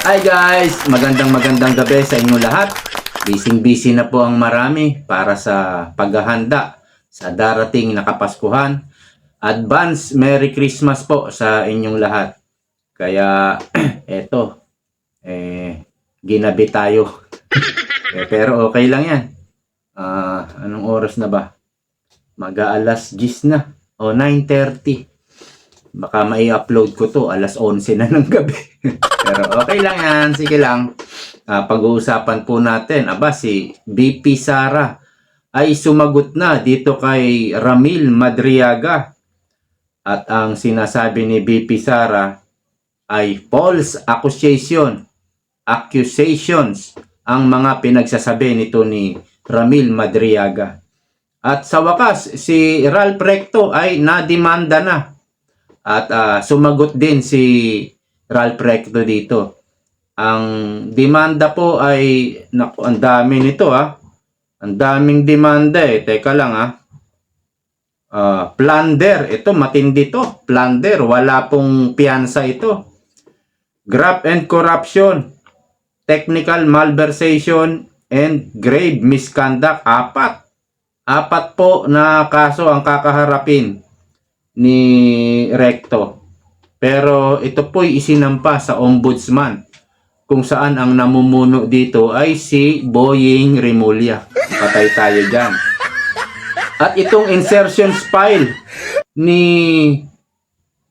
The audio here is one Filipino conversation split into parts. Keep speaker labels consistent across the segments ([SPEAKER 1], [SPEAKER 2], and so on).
[SPEAKER 1] Hi guys! Magandang gabi sa inyo lahat. Busy na po ang marami para sa paghahanda sa darating na Kapaskuhan. Advance Merry Christmas po sa inyong lahat. Kaya eto, ginabi tayo. Pero okay lang yan. Anong oras na ba? Mag-aalas 10 na o 9:30. Baka mai-upload ko to alas 11 na ng gabi. Pero okay lang yan, sige lang. Pag-uusapan po natin, si BP Sara ay sumagot na dito kay Ramil Madriaga. At ang sinasabi ni BP Sara ay false accusations ang mga pinagsasabi nito ni Ramil Madriaga. At sa wakas, si Ralph Recto ay nademanda na. At sumagot din si Ralph Recto dito. Ang demanda po ay, naku, ang dami nito Ang daming demanda Teka lang plunder, ito matindi to. Plunder, wala pong piyansa ito. Graft and corruption, technical malversation, and grave misconduct. Apat po na kaso ang kakaharapin ni Recto. Pero ito po'y isinampa sa ombudsman kung saan ang namumuno dito ay si Boying Rimulya. Patay tayo dyan. At itong insertions file ni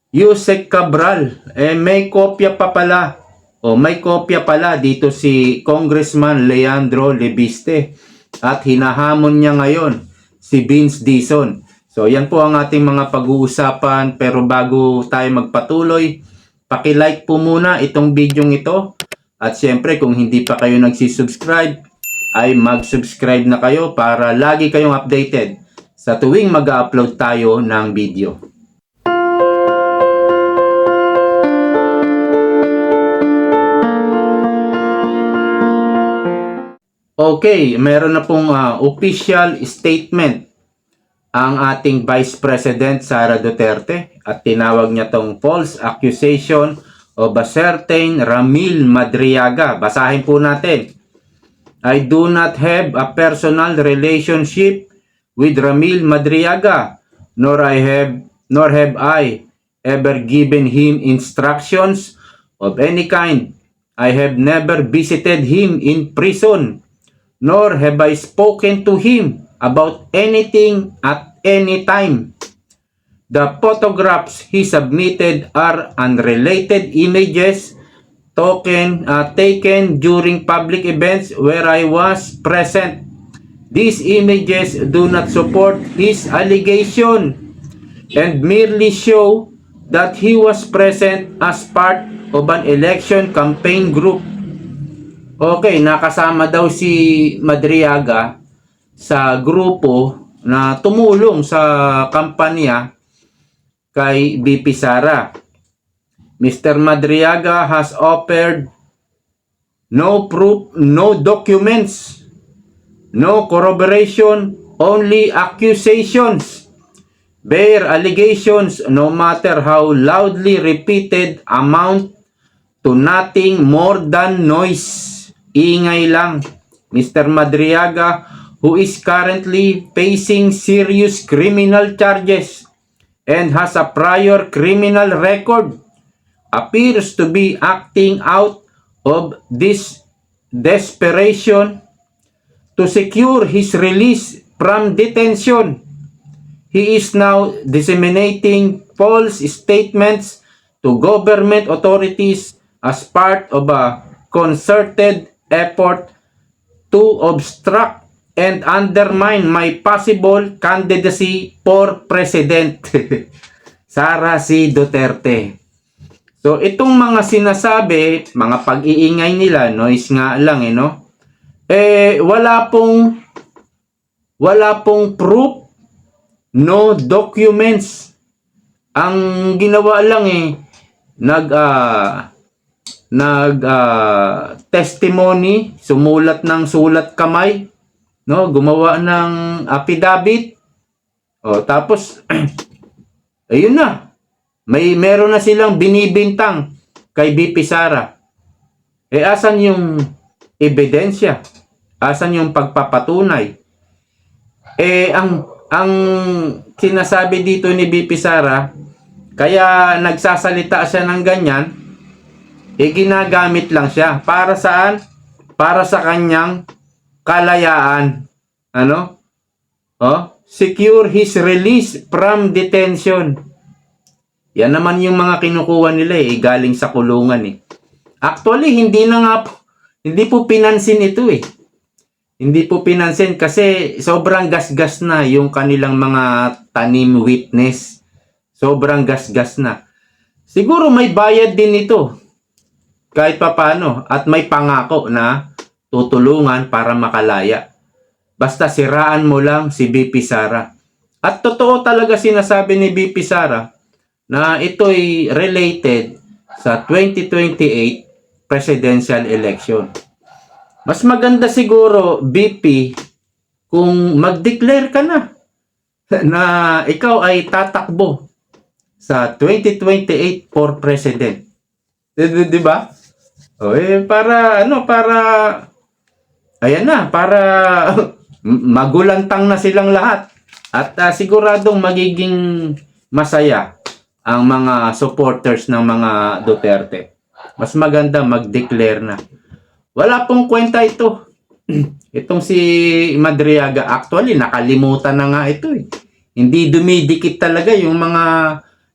[SPEAKER 1] Yusek Cabral, may kopya pa pala. May kopya pala dito si Congressman Leandro Lebiste. At hinahamon niya ngayon si Vince Dizon. So yan po ang ating mga pag-uusapan, pero bago tayo magpatuloy, paki-like po muna itong video ito. At syempre kung hindi pa kayo nagsisubscribe, ay mag-subscribe na kayo para lagi kayong updated sa tuwing mag-upload tayo ng video. Okay, meron na pong official statement ang ating Vice President Sara Duterte at tinawag niya tong false accusation of a certain Ramil Madriaga. Basahin po natin. I do not have a personal relationship with Ramil Madriaga, nor have I ever given him instructions of any kind. I have never visited him in prison, nor have I spoken to him about anything at any time. The photographs he submitted are unrelated images taken during public events where I was present. These images do not support his allegation and merely show that he was present as part of an election campaign group. Okay, nakasama daw si Madriaga sa grupo na tumulong sa kampanya kay BP Sara. Mr. Madriaga has offered no proof, no documents, no corroboration, only accusations. Bare allegations, no matter how loudly repeated, amount to nothing more than noise. Ingay lang. Mr. Madriaga, who is currently facing serious criminal charges and has a prior criminal record, appears to be acting out of this desperation to secure his release from detention. He is now disseminating false statements to government authorities as part of a concerted effort to obstruct and undermine my possible candidacy for president. Sara C. Duterte. So itong mga sinasabi, mga pag-iingay nila, noise nga lang wala pong proof, no documents. Ang ginawa lang testimony, sumulat ng sulat kamay, gumawa ng affidavit. Tapos ayun na. Meron na silang binibintang kay BP Sara. Asan yung ebidensya? Asan yung pagpapatunay? Ang sinasabi dito ni BP Sara, kaya nagsasalita siya ng ganyan, ginagamit lang siya. Para saan? Para sa kanyang kalayaan. Ano? Secure his release from detention. Yan naman yung mga kinukuha nila galing sa kulungan Actually, hindi po pinansin ito Hindi po pinansin kasi sobrang gasgas na yung kanilang mga tanim witness. Sobrang gasgas na. Siguro may bayad din ito. Kahit papaano. At may pangako na tutulungan para makalaya. Basta siraan mo lang si BP Sara. At totoo talaga sinasabi ni BP Sara na ito'y related sa 2028 presidential election. Mas maganda siguro, BP, kung mag-declare ka na ikaw ay tatakbo sa 2028 for president. Di ba? Para magulantang na silang lahat. At siguradong magiging masaya ang mga supporters ng mga Duterte. Mas maganda mag-declare na. Wala pong kwenta ito. Itong si Madriaga, actually, nakalimutan na nga ito Hindi dumidikit talaga yung mga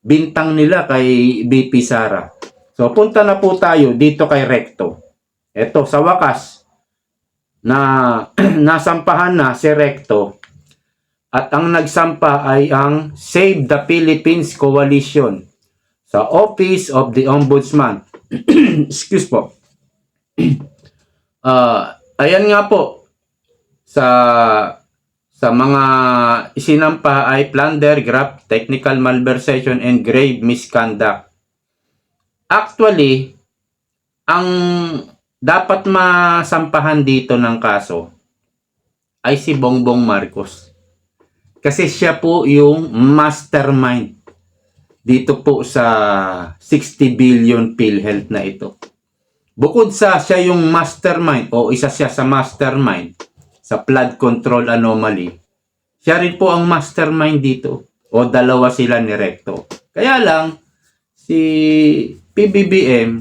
[SPEAKER 1] bintang nila kay BP Sara. So, punta na po tayo dito kay Recto. Ito, sa wakas, na nasampahan na si Recto. At ang nagsampa ay ang Save the Philippines Coalition sa Office of the Ombudsman. Excuse po. Ayan nga po, sa mga isinampa ay plunder, graft, technical malversation, and grave misconduct. Actually, ang dapat masampahan dito ng kaso ay si Bongbong Marcos. Kasi siya po yung mastermind dito po sa 60 billion PhilHealth na ito. Bukod sa siya yung mastermind o isa siya sa mastermind sa flood control anomaly, siya rin po ang mastermind dito o dalawa sila ni Recto. Kaya lang, si PBBM,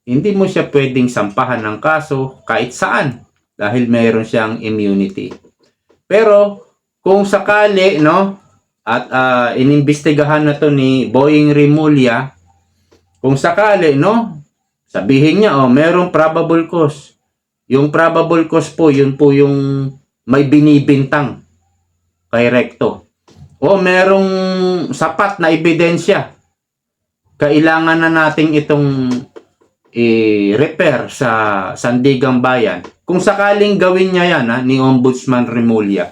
[SPEAKER 1] hindi mo siya pwedeng sampahan ng kaso kahit saan dahil mayroon siyang immunity. Pero kung sakali, at inimbestigahan na to ni Boying Rimulya, kung sakali, sabihin niya, merong probable cause. Yung probable cause po, yun po yung may binibintang kay Recto. O merong sapat na ebidensya. Kailangan na nating itong i-repair sa Sandigang Bayan. Kung sakaling gawin niya yan, ni Ombudsman Rimulya,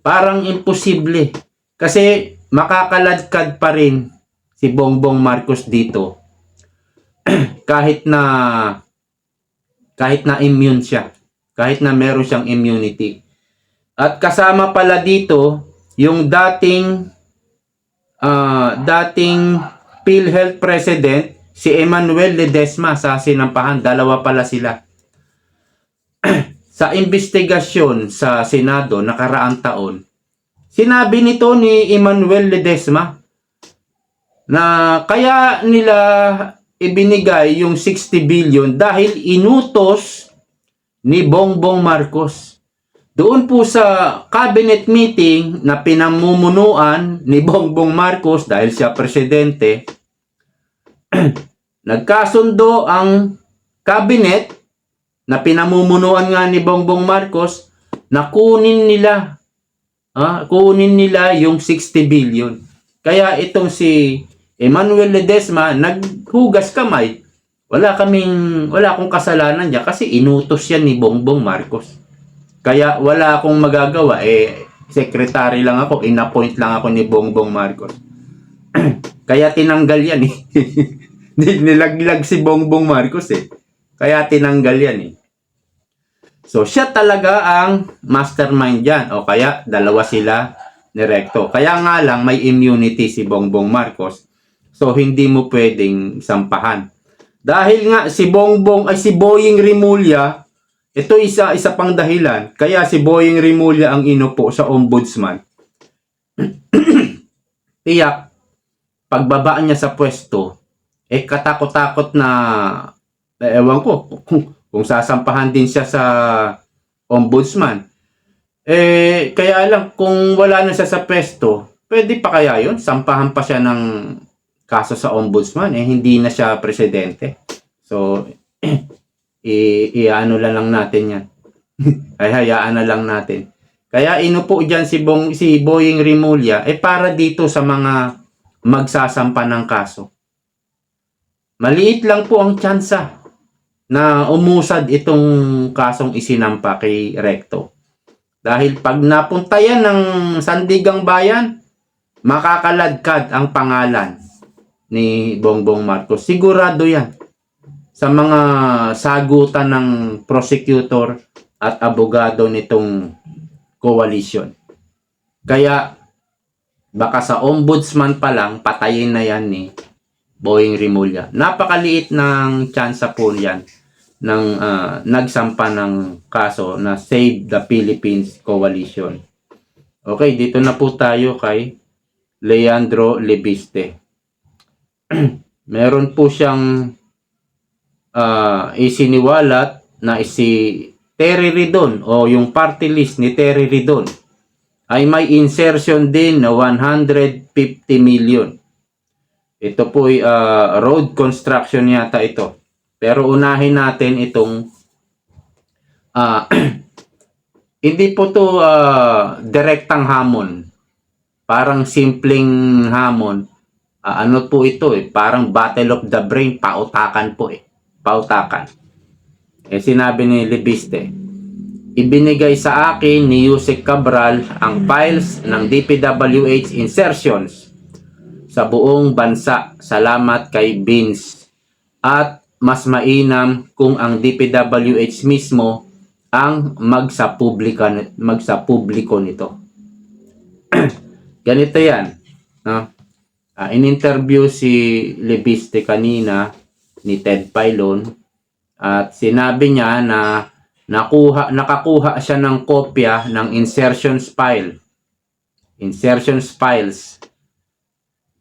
[SPEAKER 1] parang imposible. Kasi makakaladkad pa rin si Bongbong Marcos dito. kahit na immune siya. Kahit na meron siyang immunity. At kasama pala dito yung dating PhilHealth President si Emmanuel Ledesma sa sinampahan. Dalawa pala sila. Sa investigasyon sa Senado nakaraang taon, sinabi nito ni Emmanuel Ledesma na kaya nila ibinigay yung 60 billion dahil inutos ni Bongbong Marcos. Doon po sa cabinet meeting na pinamumunuan ni Bongbong Marcos dahil siya presidente, nagkasundo ang cabinet na pinamumunuan nga ni Bongbong Marcos na kunin nila yung 60 billion. Kaya itong si Emmanuel Ledesma naghugas kamay. Wala akong kasalanan diyan kasi inutos yan ni Bongbong Marcos. Kaya wala akong magagawa secretary lang ako, inappoint lang ako ni Bongbong Marcos. Kaya tinanggal yan Nilaglag si Bongbong Marcos Kaya tinanggal yan So, siya talaga ang mastermind dyan. O kaya, dalawa sila ni Recto. Kaya nga lang, may immunity si Bongbong Marcos. So, hindi mo pwedeng sampahan. Dahil nga si Boying Rimulya, ito isa pang dahilan, kaya si Boying Rimulya ang inupo sa ombudsman. Tiyak, pagbaba niya sa pwesto, katakot-takot na, ewan ko, kung sasampahan din siya sa ombudsman. Kaya lang, kung wala na siya sa pwesto, pwede pa kaya yun? Sampahan pa siya ng kaso sa ombudsman, hindi na siya presidente. So, ano lang natin yan. Ay, hayaan na lang natin. Kaya inupo dyan si Boying Rimulya, para dito sa mga magsasampa ng kaso. Maliit lang po ang tsansa na umusad itong kasong isinampa kay Recto. Dahil pag napunta yan ng Sandigang Bayan, makakaladkad ang pangalan ni Bongbong Marcos. Sigurado yan sa mga sagutan ng prosecutor at abogado nitong coalition. Kaya baka sa ombudsman pa lang patayin na yan ni Boying Rimulya. Napakaliit ng tsansa po yan ng nagsampa ng kaso na Save the Philippines Coalition. Okay, dito na po tayo kay Leandro Lebiste. Meron po siyang isiniwalat na si Terry Ridon o yung party list ni Terry Ridon ay may insertion din na 150 million. Ito po ay road construction yata ito. Pero unahin natin itong hindi po to direktang hamon. Parang simpleng hamon. Ano po ito parang battle of the brain, pautakan po Pautakan. Sinabi ni Lebiste, ibinigay sa akin ni Yusek Cabral ang files ng DPWH insertions sa buong bansa. Salamat kay Vince. At mas mainam kung ang DPWH mismo ang magsapubliko nito. Ganito yan. No? In-interview si Lebiste kanina ni Ted Filon at sinabi niya na nakakuha siya ng kopya ng insertions files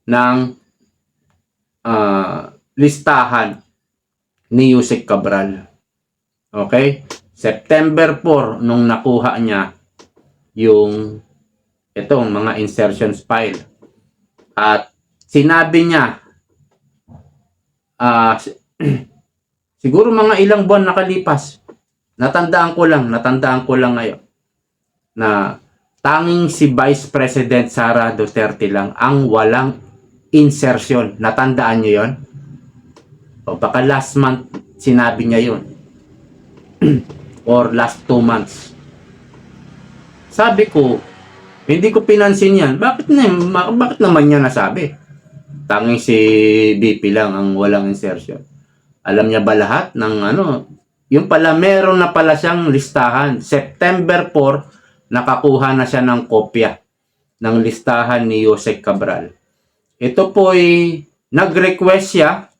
[SPEAKER 1] ng listahan ni Yusek Cabral. Okay? September 4 nung nakuha niya yung itong mga insertions file. At sinabi niya siguro mga ilang buwan nakalipas. Natandaan ko lang ngayon na tanging si Vice President Sara Duterte lang ang walang insertion. Natandaan niyo yon? O baka last month sinabi niya yun. Or last 2 months. Sabi ko, hindi ko pinansin yan. Bakit naman niya nasabi? Tanging si BP lang ang walang insertion. Alam niya ba lahat ng yung pala meron na pala siyang listahan. September 4, nakakuha na siya ng kopya ng listahan ni Yusek Cabral. Ito po ay nag-request siya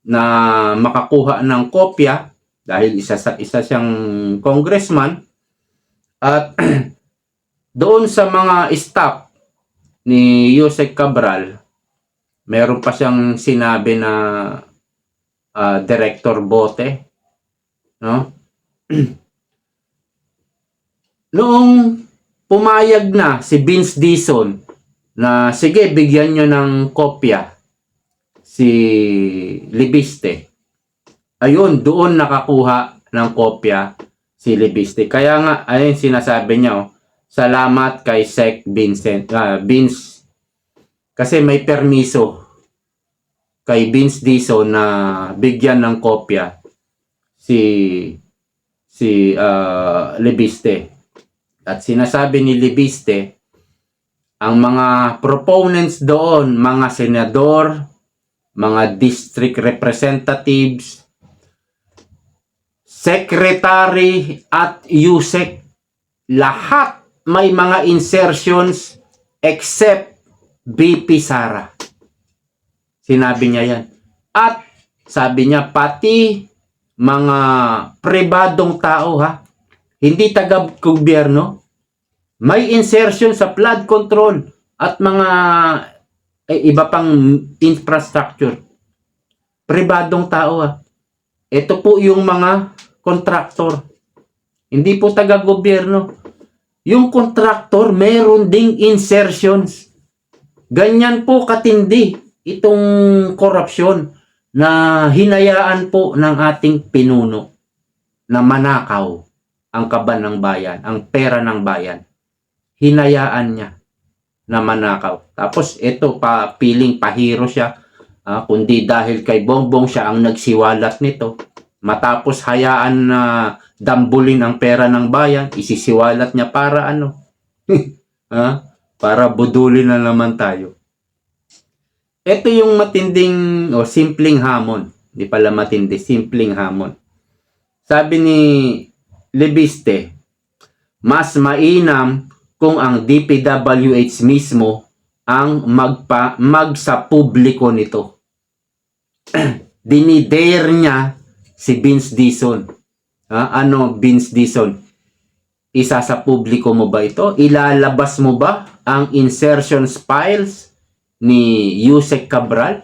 [SPEAKER 1] na makakuha ng kopya dahil isa siyang congressman at doon sa mga staff ni Yusek Cabral meron pa siyang sinabi na Director Bote, no? Noong pumayag na si Vince Dizon na sige bigyan nyo ng kopya si Lebiste. Ayun, doon nakakuha ng kopya si Lebiste. Kaya nga, ayun sinasabi niya, salamat kay Sec Vince. Kasi may permiso kay Vince Dizon na bigyan ng kopya si Lebiste. At sinasabi ni Lebiste, ang mga proponents doon, mga senador, mga district representatives, secretary at Yusek, lahat may mga insertions except BP Sara. Sinabi niya yan. At sabi niya, pati mga pribadong tao ha, hindi taga-gobyerno, may insertion sa flood control at mga iba pang infrastructure. Pribadong tao ha. Ito po yung mga kontraktor. Hindi po taga-gobyerno. Yung kontraktor, meron ding insertions. Ganyan po katindi itong korupsyon na hinayaan po ng ating pinuno na manakaw ang kaban ng bayan, ang pera ng bayan. Hinayaan niya na manakaw. Tapos ito, piling pahiro siya, kundi dahil kay Bongbong siya ang nagsiwalat nito. Matapos hayaan na dambulin ang pera ng bayan, isisiwalat niya para ano? Para budulin na naman tayo. Ito yung matinding o simpleng hamon. Hindi pala matindi, simpleng hamon. Sabi ni Libiste, mas mainam kung ang DPWH mismo ang magsa-publiko nito. Dinidare niya si Vince Dizon. Ano Vince Dizon? Isa sa publiko mo ba ito? Ilalabas mo ba ang insertions files ni Yusek Cabral?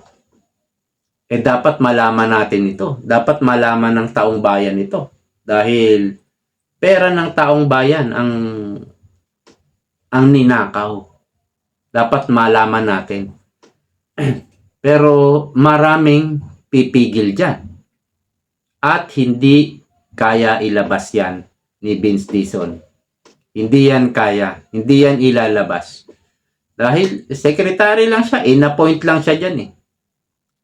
[SPEAKER 1] Dapat malaman natin ito. Dapat malaman ng taong bayan ito. Dahil pera ng taong bayan ang ninakaw. Dapat malaman natin. Pero maraming pipigil dyan. At hindi kaya ilabas yan ni Vince Dizon. Hindi yan kaya. Hindi yan ilalabas. Dahil secretary lang siya. In-appoint lang siya dyan eh.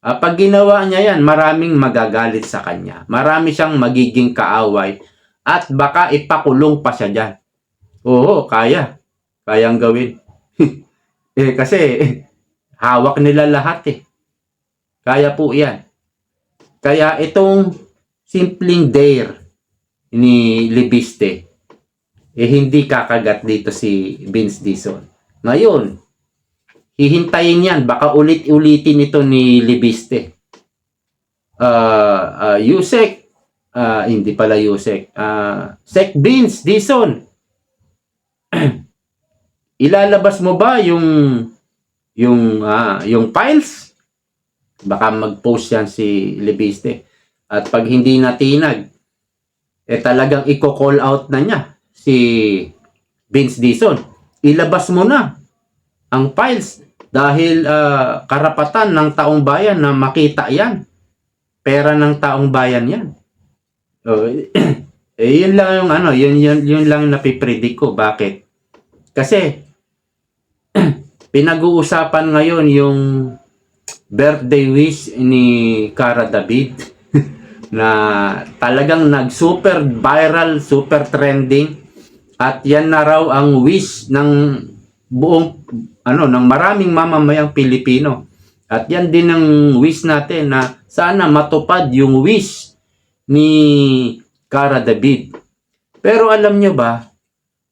[SPEAKER 1] Pag ginawa niya yan, maraming magagalit sa kanya. Marami siyang magiging kaaway. At baka ipakulong pa siya dyan. Oo, kaya. Kayang gawin. Kasi hawak nila lahat eh. Kaya po yan. Kaya itong simpleng dare ni Libiste, hindi kakagat dito si Vince Dizon. Ngayon, hihintayin yan. Baka ulit-ulitin ito ni Libiste. Yusek, hindi pala Yusek. Sec Vince Dizon. Ilalabas mo ba yung files? Baka mag-post yan si Libiste. At pag hindi natinag, talagang i-call out na niya si Vince Dizon. Ilabas mo na ang files dahil karapatan ng taong bayan na makita yan. Pera ng taong bayan yan. Yun lang yung yun lang napipredict ko. Bakit? Kasi pinag-uusapan ngayon yung birthday wish ni Cara David na talagang nag-super viral, super trending, at yan na raw ang wish ng buong ng maraming mamamayang Pilipino. At yan din ang wish natin na sana matupad yung wish ni Cara David. Pero alam nyo ba,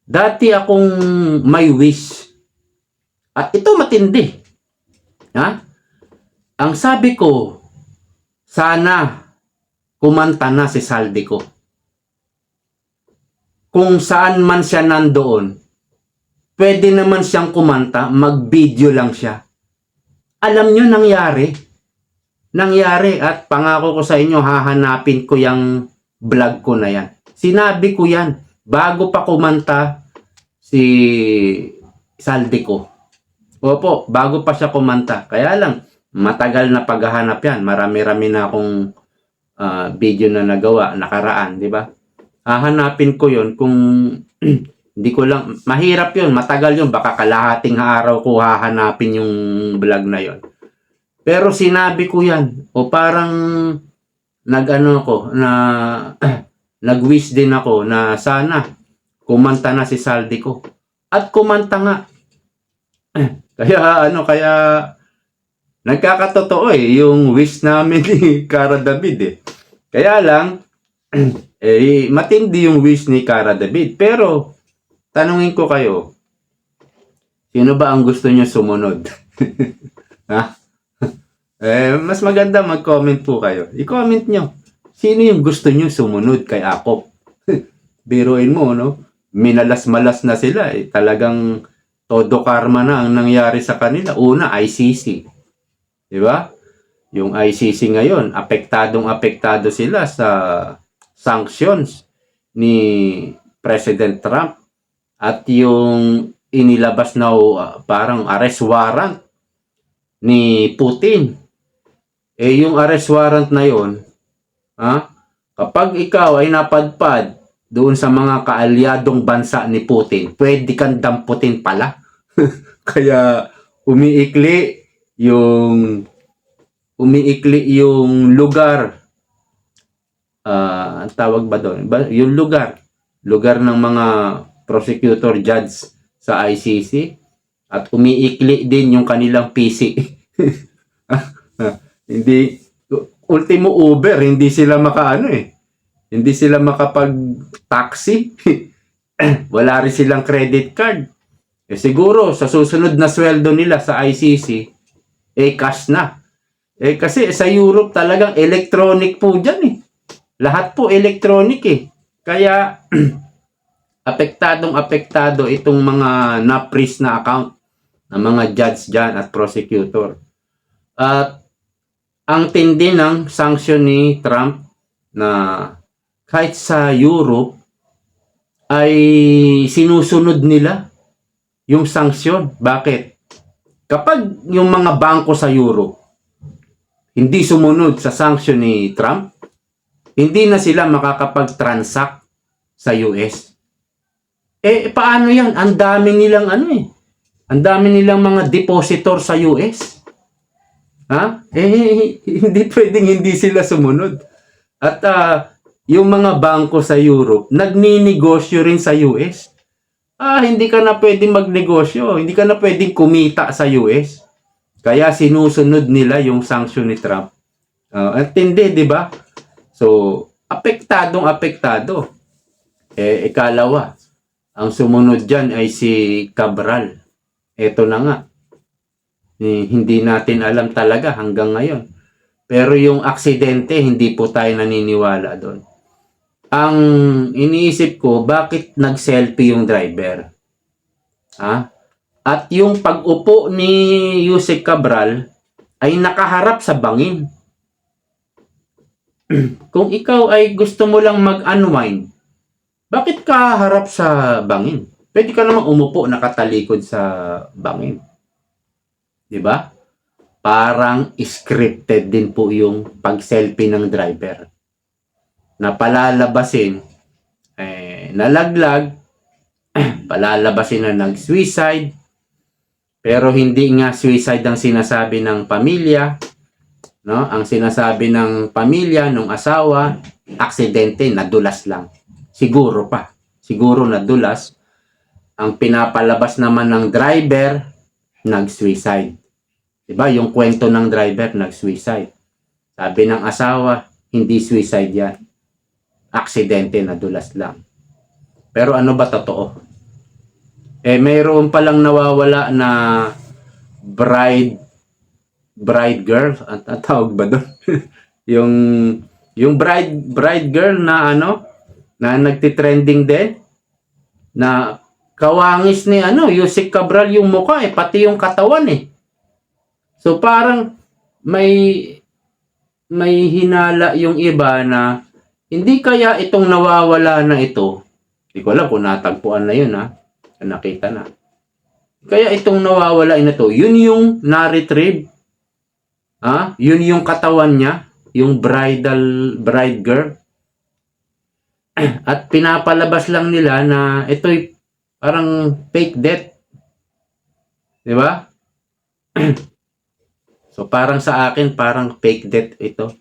[SPEAKER 1] dati akong may wish. At ito matindi. Ang sabi ko, sana kumanta na si Saldico. Kung saan man siya nandoon, pwede naman siyang kumanta, mag-video lang siya. Alam nyo, nangyari. Nangyari at pangako ko sa inyo, hahanapin ko yung vlog ko na yan. Sinabi ko yan, bago pa kumanta si Saldico. Opo, bago pa siya kumanta. Kaya lang, matagal na paghahanap yan. Marami-rami na akong video na nagawa, nakaraan, di ba? Hahanapin ko yon kung hindi ko lang, mahirap yon, matagal yon, baka kalahating araw ko hahanapin yung vlog na yon. Pero sinabi ko yan, o parang nag-wish din ako na sana kumanta na si Saldico. At kumanta nga. Kaya nagkakatotoo yung wish namin ni Cara David eh. Kaya lang, matindi yung wish ni Cara David. Pero, tanungin ko kayo, sino ba ang gusto nyo sumunod? Mas maganda mag-comment po kayo. I-comment nyo. Sino yung gusto nyo sumunod kay Akop? Biruin mo, no? Minalas-malas na sila. Talagang todo karma na ang nangyari sa kanila. Una, ICC. Di ba? Yung ICC ngayon, apektado sila sa sanctions ni President Trump at yung inilabas na parang arrest warrant ni Putin. Yung arrest warrant na yon, kapag ikaw ay napadpad doon sa mga kaalyadong bansa ni Putin, pwede kang damputin pala. Kaya umiikli yung lugar, ang tawag ba doon? Yung lugar ng mga prosecutor judge sa ICC, at umiikli din yung kanilang PC. Hindi, ultimo Uber, hindi sila hindi sila makapag-taxi. Wala rin silang credit card. Siguro, sa susunod na sweldo nila sa ICC, cash na. Kasi sa Europe talagang electronic po dyan . Lahat po electronic . Kaya, apektado itong mga na-freeze na account ng mga judge dyan at prosecutor. At ang tindi ng sanction ni Trump na kahit sa Europe ay sinusunod nila yung sanction. Bakit? Kapag yung mga bangko sa Europe hindi sumunod sa sanction ni Trump, hindi na sila makakapag-transact sa US. Paano yan? Ang dami nilang ang dami nilang mga depositor sa US. Hindi pwedeng hindi sila sumunod. At yung mga bangko sa Europe, nagninegosyo rin sa US. Hindi ka na pwedeng magnegosyo. Hindi ka na pwedeng kumita sa US. Kaya sinusunod nila yung sanction ni Trump. At hindi, di ba? So, apektado. Ikalawa, ang sumunod dyan ay si Cabral. Ito na nga. Hindi natin alam talaga hanggang ngayon. Pero yung aksidente, hindi po tayo naniniwala doon. Ang iniisip ko, bakit nag-selfie yung driver? At yung pag-upo ni Yusek Cabral ay nakaharap sa bangin. Kung ikaw ay gusto mo lang mag-unwind, bakit ka harap sa bangin? Pwede ka namang umupo nakatalikod sa bangin. Diba? Parang scripted din po yung pag-selfie ng driver. Na palalabasin, nalaglag, palalabasin na nag-suicide, pero hindi nga suicide ang sinasabi ng pamilya. No? Ang sinasabi ng pamilya, ng asawa, aksidente, nadulas lang. Siguro nadulas. Ang pinapalabas naman ng driver, nag-suicide. Diba? Yung kwento ng driver, nag-suicide. Sabi ng asawa, hindi suicide yan. Aksidente, nadulas lang. Pero ano ba totoo? Mayroon palang nawawala na bride girl, ang tawag ba doon? yung bride girl na na nagti-trending din, na kawangis ni Yusek Cabral yung mukha pati yung katawan . So parang may hinala yung iba na hindi kaya itong nawawala na ito. Hindi ko alam kung natagpuan na yun nakita na. Kaya itong nawawala na to, yun yung na-retrieve. Yun yung katawan niya, yung bride girl. At pinapalabas lang nila na ito'y parang fake death. Di ba? So parang sa akin, parang fake death ito.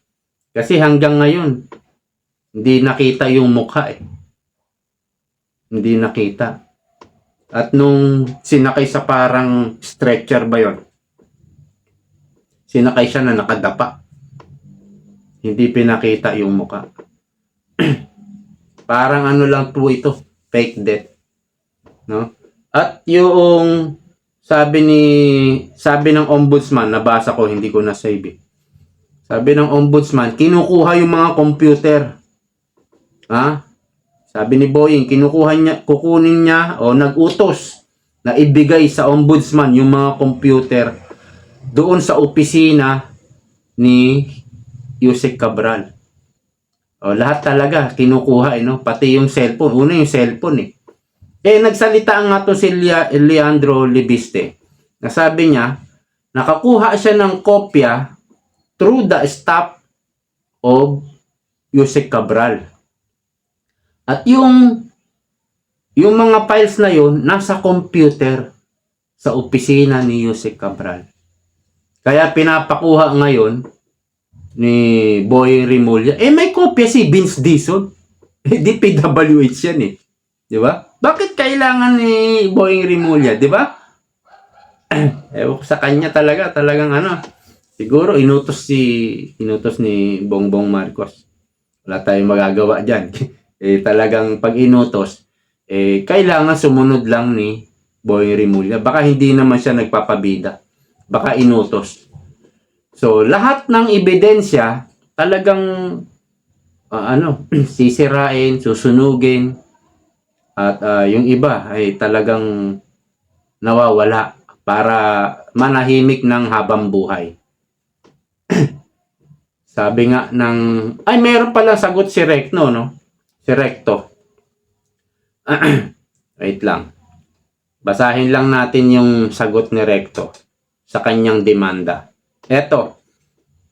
[SPEAKER 1] Kasi hanggang ngayon, hindi nakita yung mukha . Hindi nakita. At nung sinakay sa parang stretcher ba yon? Sinakay siya na nakadapa. Hindi pinakita yung mukha. Parang lang po ito, fake death. No? At yung sabi ng ombudsman, nabasa ko, hindi ko na save . Sabi ng ombudsman, kinukuha yung mga computer. Ha? Sabi ni Boying, kukunin niya o nag-utos na ibigay sa ombudsman yung mga computer doon sa opisina ni Yusek Cabral. O, lahat talaga kinukuha, no? Pati yung cellphone. Una yung cellphone, eh. Nagsalita nga to si Leandro Libiste. Nasabi niya, nakakuha siya ng kopya through the staff of Yusek Cabral. At yung mga files na yun, nasa computer sa opisina ni Yusek Cabral. Kaya pinapakuha ngayon ni Boying Rimulya. May kopya si Vince Dizon. DPWH yan, eh. Di ba? Bakit kailangan ni Boying Rimulya? Di ba? Sa kanya talagang ano. Siguro inutos ni Bongbong Marcos. Wala tayong magagawa dyan. Talagang pag inutos, kailangan sumunod lang ni Boying Rimulya. Baka hindi naman siya nagpapabida. Baka inutos. So, lahat ng ebidensya talagang sisirain, susunugin, at yung iba ay talagang nawawala para manahimik ng habang buhay. Sabi nga meron pala sagot si Recto, no? Si Recto. Wait lang. Basahin lang natin yung sagot ni Recto sa kanyang demanda. Eto.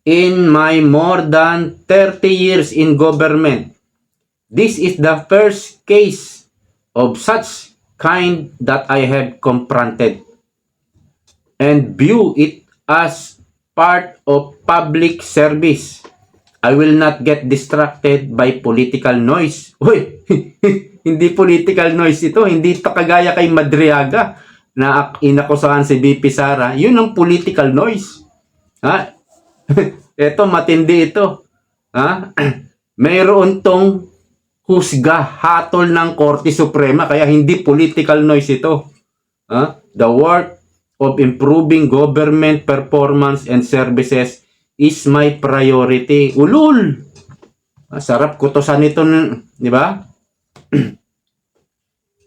[SPEAKER 1] In my more than 30 years in government, this is the first case of such kind that I have confronted and view it as part of public service. I will not get distracted by political noise. Uy, hindi political noise ito. Hindi ito kagaya kay Madriaga na inakusahan si BP Sara. Yun ang political noise. Ha? Ito, matindi ito. Ha? Mayroon tong husga, hatol ng Korte Suprema. Kaya hindi political noise ito. Ha? The work of improving government performance and services is my priority. Ulul! Sarap kutosan ito, di ba?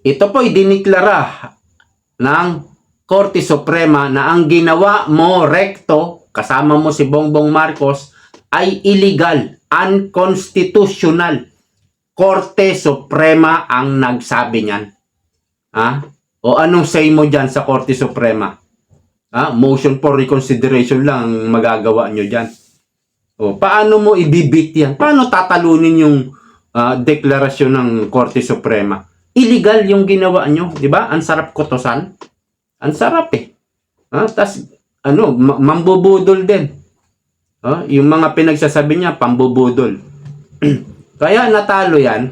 [SPEAKER 1] Ito po idiniklara ng Korte Suprema na ang ginawa mo, Recto, kasama mo si Bongbong Marcos, ay illegal, unconstitutional. Korte Suprema ang nagsabi niyan. Ha? O anong say mo dyan sa Korte Suprema? Motion for reconsideration lang ang magagawa nyo dyan. O, paano mo ibibit yan? Paano tatalunin yung deklarasyon ng Korte Suprema? Illegal yung ginawa nyo, di ba? Ang sarap kutosan. Ang sarap eh. Tas, mambubudol din. Yung mga pinagsasabi niya, pambubudol. Kaya natalo yan.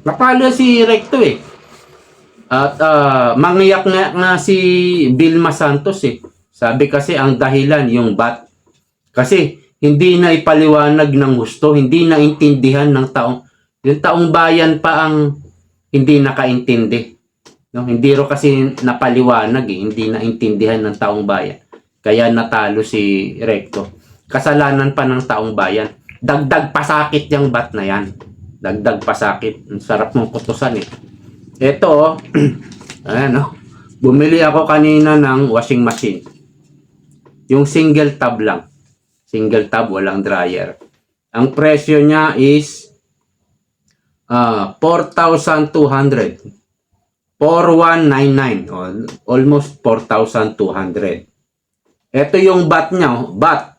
[SPEAKER 1] Natalo si Recto eh. At mangyak nga si Vilma Santos eh. Sabi kasi ang dahilan yung BAT. Kasi hindi na ipaliwanag ng gusto, hindi na intindihan ng taong. Yung taong bayan pa ang hindi nakaintindi. No? Hindi ro kasi napaliwanag eh, hindi na intindihan ng taong bayan. Kaya natalo si Recto. Kasalanan pa ng taong bayan. Dagdag pasakit yung BAT na yan. Dagdag pasakit. Ang sarap mong kutusan eh. Ito, ayan, bumili ako kanina ng washing machine. Yung single tab lang. Single tab, walang dryer. Ang presyo niya is 4,200. 4,199. Almost 4,200. Ito yung VAT niya, VAT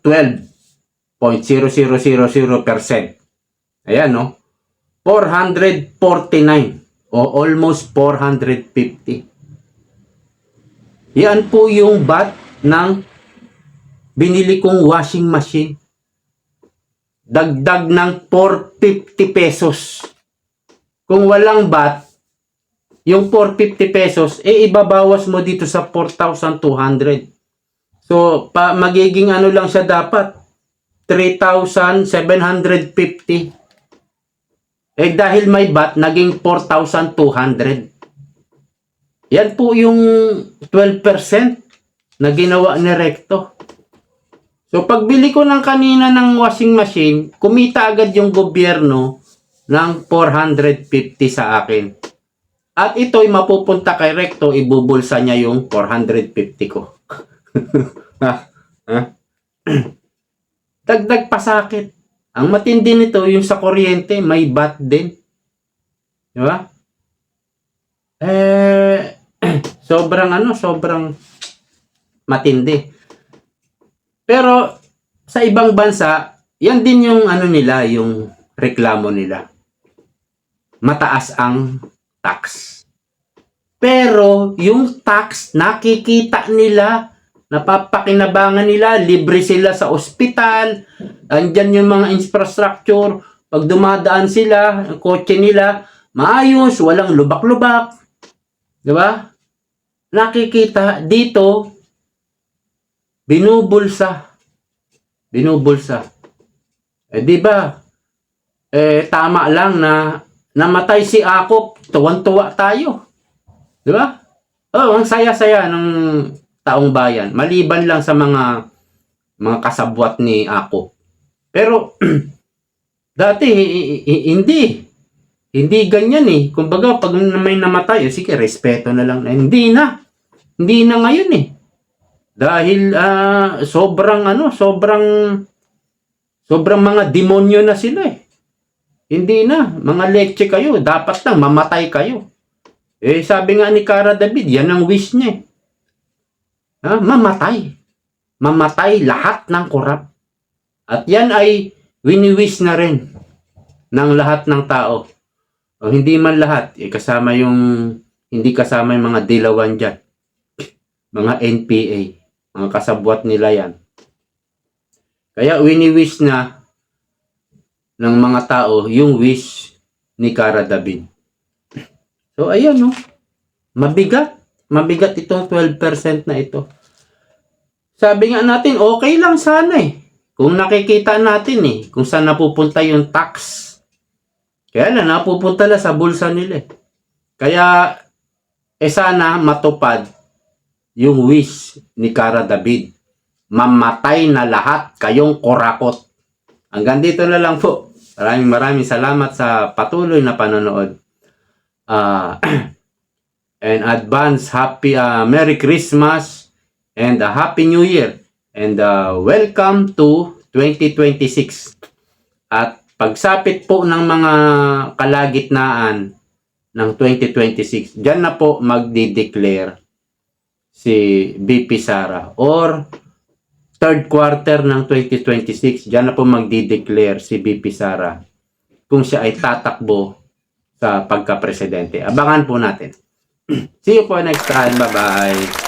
[SPEAKER 1] 12.0000%. Ayan, no? 449. O almost 450. Yan po yung VAT ng binili kong washing machine. Dagdag ng 450 pesos. Kung walang VAT, yung 450 pesos, ibabawas mo dito sa 4,200. So, magiging lang siya dapat, 3,750. Dahil may VAT, naging 4,200. Yan po yung 12% na ginawa ni Recto. So, pagbili ko ng kanina ng washing machine, kumita agad yung gobyerno ng 450 sa akin. At ito'y mapupunta kay Recto, ibubulsa niya yung 450 ko. Ha? Ha? Dagdag pasakit. Ang matindi nito, yung sa kuryente, may bat din. Di ba? Sobrang matindi. Pero, sa ibang bansa, yan din yung nila, yung reklamo nila. Mataas ang tax. Pero, yung tax, nakikita nila, napapakinabangan nila, libre sila sa ospital, andyan yung mga infrastructure, pag dumadaan sila, ang kotse nila, maayos, walang lubak-lubak. Diba? Nakikita dito, binubulsa. Diba? Tama lang na namatay si Akop, tuwan-tuwa tayo. Diba? Ang saya-saya ng taong bayan. Maliban lang sa mga kasabwat ni Akop. Pero, dati, hindi ganyan eh. Kumbaga, pag may namatay, sige, respeto na lang. Hindi na ngayon eh. Dahil sobrang mga demonyo na sila eh. Hindi na, mga leche kayo, dapat lang mamatay kayo. Sabi nga ni Cara David, yan ang wish niya eh. Mamatay lahat ng korap. At yan ay wini-wish na rin ng lahat ng tao. Hindi man lahat, hindi kasama yung mga dilawan dyan. Mga NPA, mga kasabwat nila yan. Kaya wini-wish na ng mga tao yung wish ni Cara David. So ayan no, mabigat itong 12% na ito. Sabi nga natin, okay lang sana eh. Kung nakikita natin eh, kung saan napupunta yung tax. Kaya na napupunta na sa bulsa nila eh. Kaya sana matupad yung wish ni Cara David. Mamatay na lahat kayong kurakot. Hanggang dito na lang po. Maraming salamat sa patuloy na panonood. And advance happy Merry Christmas and a Happy New Year. And welcome to 2026. At pagsapit po ng mga kalagitnaan ng 2026, dyan na po magdi-declare si VP Sara. Or third quarter ng 2026, dyan na po magdi-declare si VP Sara kung siya ay tatakbo sa pagka-presidente. Abangan po natin. See you po next time. Bye-bye.